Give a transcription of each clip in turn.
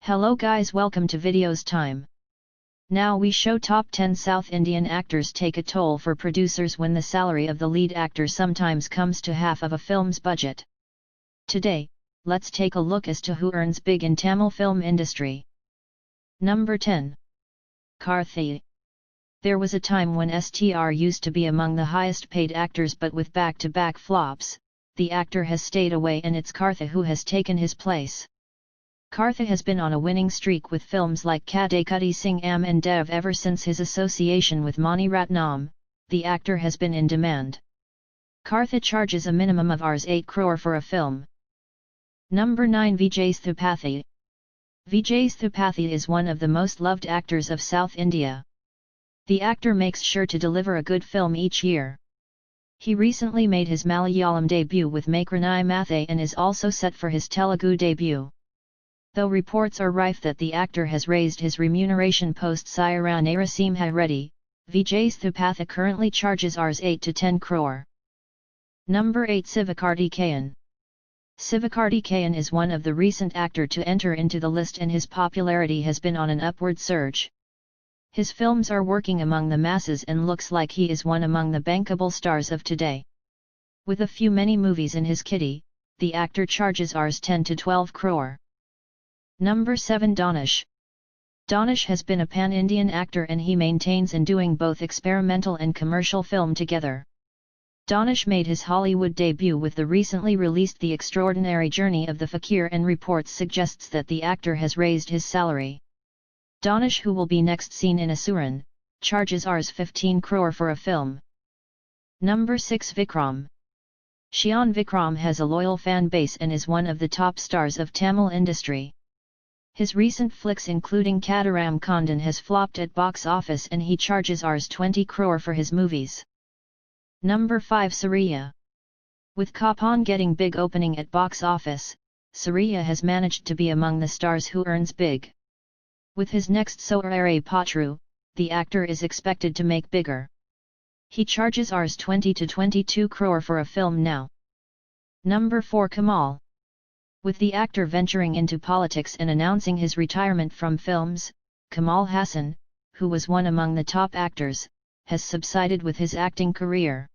Hello guys, welcome to Videos Time. Now we show top 10 South Indian actors take a toll for producers when the salary of the lead actor sometimes comes to half of a film's budget. Today, let's take a look as to who earns big in Tamil film industry. Number 10. Karthi. There was a time when STR used to be among the highest paid actors, but with back-to-back flops, the actor has stayed away and it's Karthi who has taken his place. Karthi has been on a winning streak with films like Kadai Kutty Singh Am and Dev ever since his association with Mani Ratnam. The actor has been in demand. Karthi charges a minimum of Rs 8 crore for a film. Number 9. Vdoz Thupathi. Vdoz Thupathi is one of the most loved actors of South India. The actor makes sure to deliver a good film each year. He recently made his Malayalam debut with Makranai Mathe and is also set for his Telugu debut. Though reports are rife that the actor has raised his remuneration post-Sayara Narasimha Reddy, Vdoz Thupathi currently charges Rs 8 to 10 crore. Number 8. Sivakarthikeyan. Sivakarthikeyan is one of the recent actor to enter into the list, and his popularity has been on an upward surge. His films are working among the masses and looks like he is one among the bankable stars of today. With a few many movies in his kitty, the actor charges Rs 10 to 12 crore. Number 7. Danish. Danish has been a pan-Indian actor and he maintains in doing both experimental and commercial film together. Danish made his Hollywood debut with the recently released The Extraordinary Journey of the Fakir, and reports suggests that the actor has raised his salary. Danish, who will be next seen in Asuran, charges Rs 15 crore for a film. Number 6. Vikram. Shian Vikram has a loyal fan base and is one of the top stars of Tamil industry. His recent flicks including Kadaram Kondan has flopped at box office and he charges Rs 20 crore for his movies. Number 5. Suriya. With Kapan getting big opening at box office, Suriya has managed to be among the stars who earns big. With his next Soarare Patru, the actor is expected to make bigger. He charges Rs 20 to 22 crore for a film now. Number 4. Kamal. With the actor venturing into politics and announcing his retirement from films, Kamal Hassan, who was one among the top actors, has subsided with his acting career.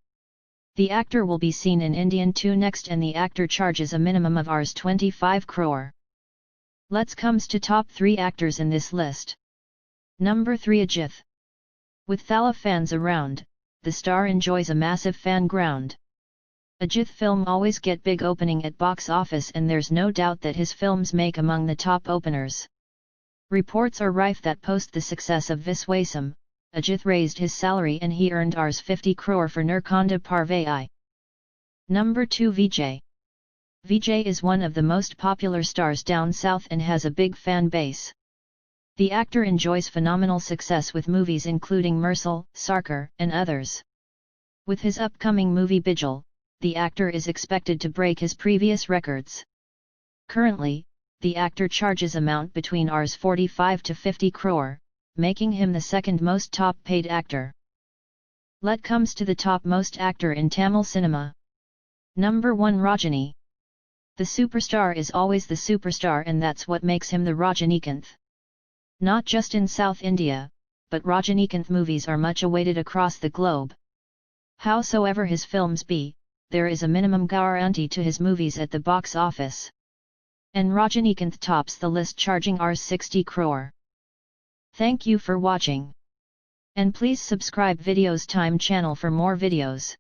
The actor will be seen in Indian 2 next, and the actor charges a minimum of Rs 25 crore. Let's comes to top 3 actors in this list. Number 3. Ajith. With Thala fans around, the star enjoys a massive fan ground. Ajith film always get big opening at box office and there's no doubt that his films make among the top openers. Reports are rife that post the success of Viswasam, Ajith raised his salary and he earned Rs 50 crore for Nirkonda Parvai. Number 2. Vijay. Vijay is one of the most popular stars down south and has a big fan base. The actor enjoys phenomenal success with movies including Mersal, Sarkar, and others. With his upcoming movie Bijal, the actor is expected to break his previous records. Currently, the actor charges amount between Rs 45 to 50 crore, making him the second most top paid actor. Let comes to the top most actor in Tamil cinema. Number 1. Rajini. The superstar is always the superstar, and that's what makes him the Rajinikanth. Not just in South India, but Rajinikanth movies are much awaited across the globe. Howsoever his films be, there is a minimum guarantee to his movies at the box office. And Rajinikanth tops the list, charging Rs 60 crore. Thank you for watching. And please subscribe Videos Time channel for more videos.